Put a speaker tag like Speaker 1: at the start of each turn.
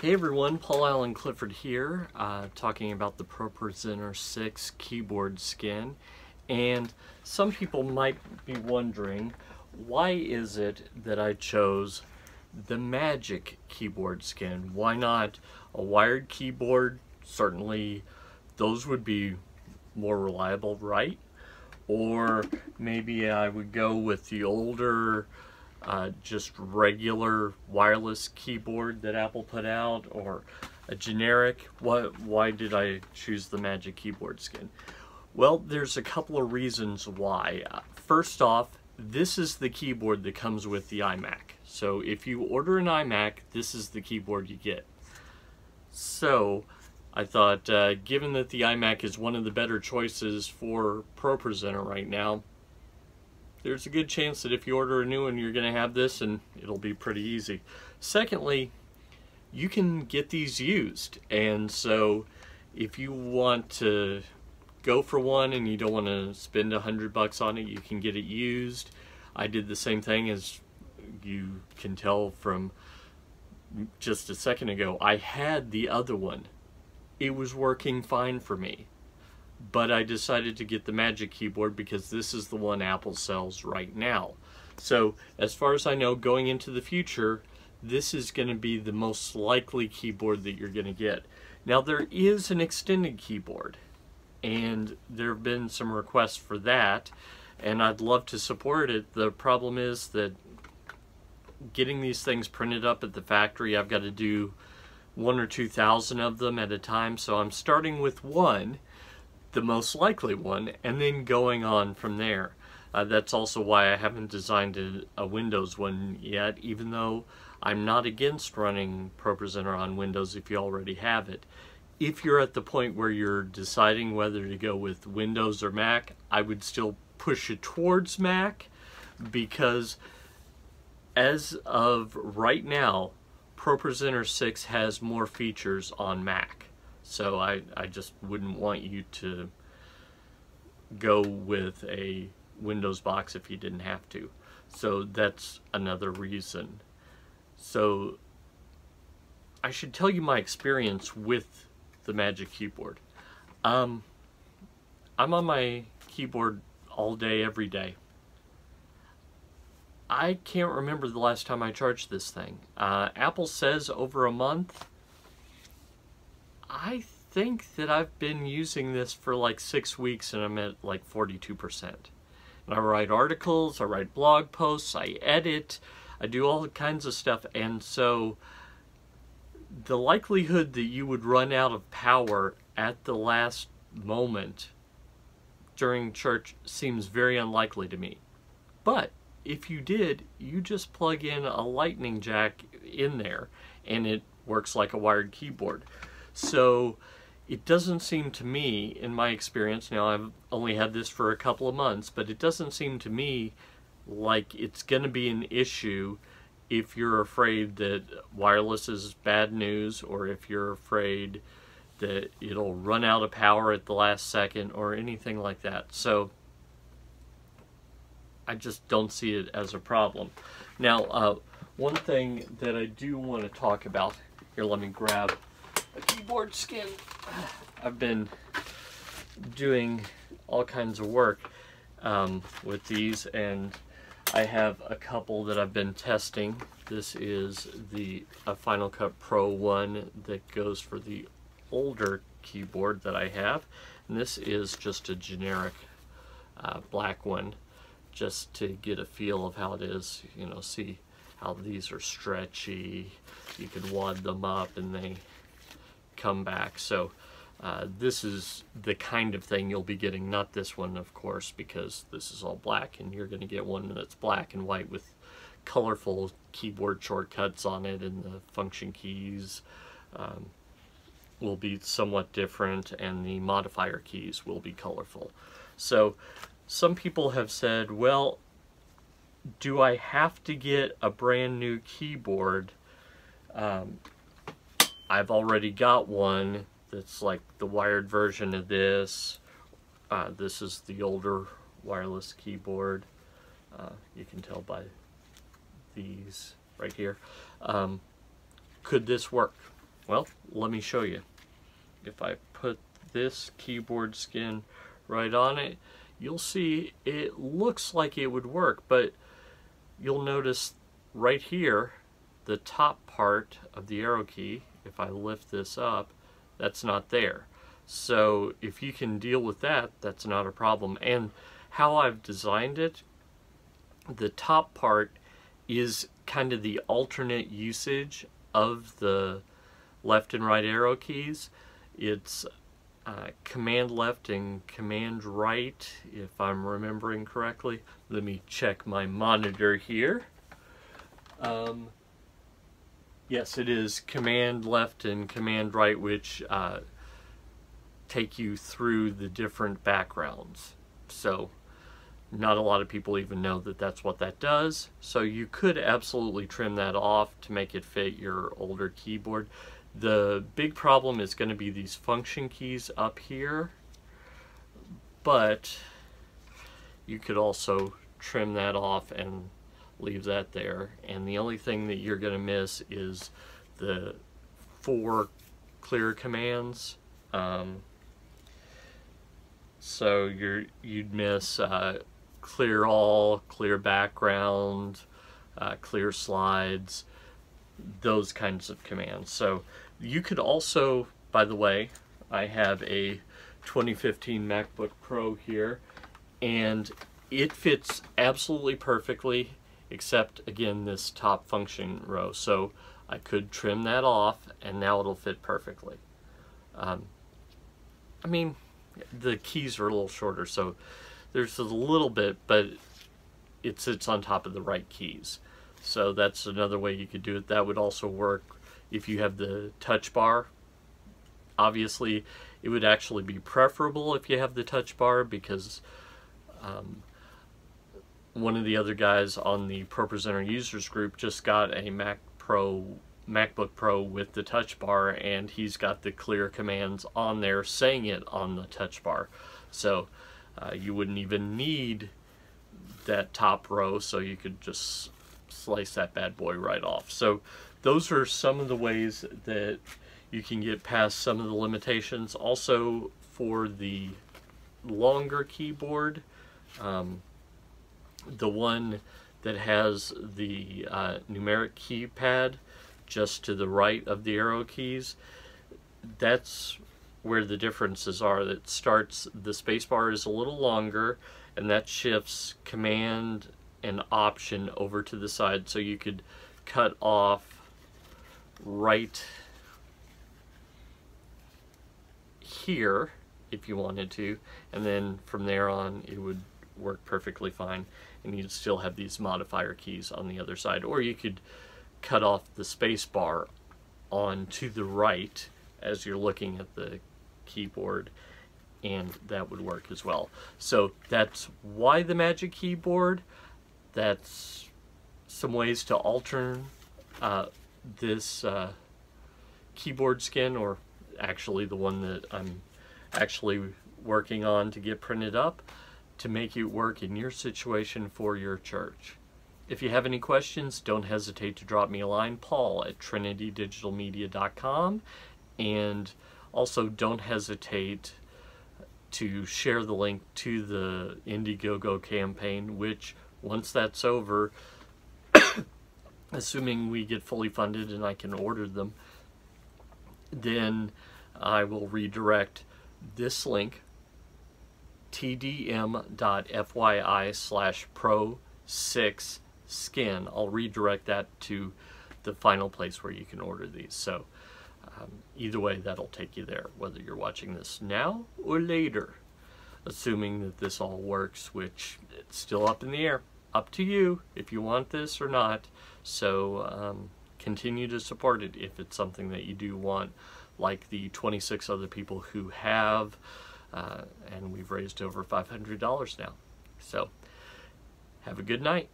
Speaker 1: Hey everyone, Paul Allen Clifford here, talking about the Pro6 keyboard skin. And some people might be wondering, why is it that I chose the Magic keyboard skin? Why not a wired keyboard? Certainly those would be more reliable, right? Or maybe I would go with the older just regular wireless keyboard that Apple put out, or a generic. Why did I choose the Magic keyboard skin? Well, there's a couple of reasons why. First off, this is the keyboard that comes with the iMac. So if you order an iMac, this is the keyboard you get. So I thought, given that the iMac is one of the better choices for ProPresenter right now, there's a good chance that if you order a new one, you're going to have this, and it'll be pretty easy. Secondly, you can get these used, and so if you want to go for one and you don't want to spend $100 on it, you can get it used. I did the same thing, as you can tell from just a second ago. I had the other one. It was working fine for me. But I decided to get the Magic keyboard because this is the one Apple sells right now. So as far as I know, going into the future, this is going to be the most likely keyboard that you're going to get. Now there is an extended keyboard, and there have been some requests for that, and I'd love to support it. The problem is that getting these things printed up at the factory, I've got to do 1,000 or 2,000 of them at a time, so I'm starting with one, the most likely one, and then going on from there. That's also why I haven't designed a Windows one yet, even though I'm not against running ProPresenter on Windows if you already have it. If you're at the point where you're deciding whether to go with Windows or Mac, I would still push it towards Mac, because as of right now, ProPresenter 6 has more features on Mac. So I just wouldn't want you to go with a Windows box if you didn't have to. So that's another reason. So I should tell you my experience with the Magic keyboard. I'm on my keyboard all day, every day. I can't remember the last time I charged this thing. Apple says over a month. I think that I've been using this for like 6 weeks and I'm at like 42%. And I write articles, I write blog posts, I edit, I do all kinds of stuff, and so the likelihood that you would run out of power at the last moment during church seems very unlikely to me. But if you did, you just plug in a lightning jack in there and it works like a wired keyboard. So it doesn't seem to me, in my experience, now I've only had this for a couple of months, but it doesn't seem to me like it's going to be an issue if you're afraid that wireless is bad news, or if you're afraid that it'll run out of power at the last second, or anything like that. So I just don't see it as a problem. Now, one thing that I do want to talk about, here, let me grab a keyboard skin. I've been doing all kinds of work with these, and I have a couple that I've been testing. This is the Final Cut Pro one that goes for the older keyboard that I have, and this is just a generic black one, just to get a feel of how it is. You know, see how these are stretchy. You can wad them up and they come back. So this is the kind of thing you'll be getting, not this one, of course, because this is all black, and you're going to get one that's black and white with colorful keyboard shortcuts on it, and the function keys will be somewhat different, and the modifier keys will be colorful. So some people have said, well, do I have to get a brand new keyboard? I've already got one that's like the wired version of this. This is the older wireless keyboard. You can tell by these right here. Could this work? Well, let me show you. If I put this keyboard skin right on it, you'll see it looks like it would work, but you'll notice right here, the top part of the arrow key, if I lift this up, that's not there. So if you can deal with that, that's not a problem. And how I've designed it, the top part is kind of the alternate usage of the left and right arrow keys. It's command left and command right, if I'm remembering correctly. Let me check my monitor here. Yes, it is command left and command right, which take you through the different backgrounds. So not a lot of people even know that that's what that does. So you could absolutely trim that off to make it fit your older keyboard. The big problem is going to be these function keys up here, but you could also trim that off and leave that there. And the only thing that you're going to miss is the 4 clear commands. So you'd miss clear all, clear background, clear slides, those kinds of commands. So you could also, by the way, I have a 2015 MacBook Pro here, and it fits absolutely perfectly, except again this top function row. So I could trim that off and now it'll fit perfectly. I mean, the keys are a little shorter, so there's a little bit, but it sits on top of the right keys. So that's another way you could do it. That would also work if you have the touch bar. Obviously, it would actually be preferable if you have the touch bar, because one of the other guys on the ProPresenter users group just got a MacBook Pro with the touch bar, and he's got the clear commands on there saying it on the touch bar. So you wouldn't even need that top row, so you could just slice that bad boy right off. So those are some of the ways that you can get past some of the limitations. Also, for the longer keyboard, the one that has the numeric keypad just to the right of the arrow keys, that's where the differences are. That starts, the spacebar is a little longer, and that shifts command and option over to the side, so you could cut off right here if you wanted to, and then from there on it would work perfectly fine, and you'd still have these modifier keys on the other side. Or you could cut off the space bar on to the right as you're looking at the keyboard, and that would work as well. So that's why the Magic Keyboard. That's some ways to alter this keyboard skin, or actually the one that I'm actually working on to get printed up, to make it work in your situation for your church. If you have any questions, don't hesitate to drop me a line, paul@trinitydigitalmedia.com, and also don't hesitate to share the link to the Indiegogo campaign, which once that's over, assuming we get fully funded and I can order them, then I will redirect this link, tdm.fyi/pro6 skin. I'll redirect that to the final place where you can order these. So either way, that'll take you there, whether you're watching this now or later, assuming that this all works, which it's still up in the air. Up to you if you want this or not. So continue to support it if it's something that you do want, like the 26 other people who have, and we've raised over $500 now. So have a good night.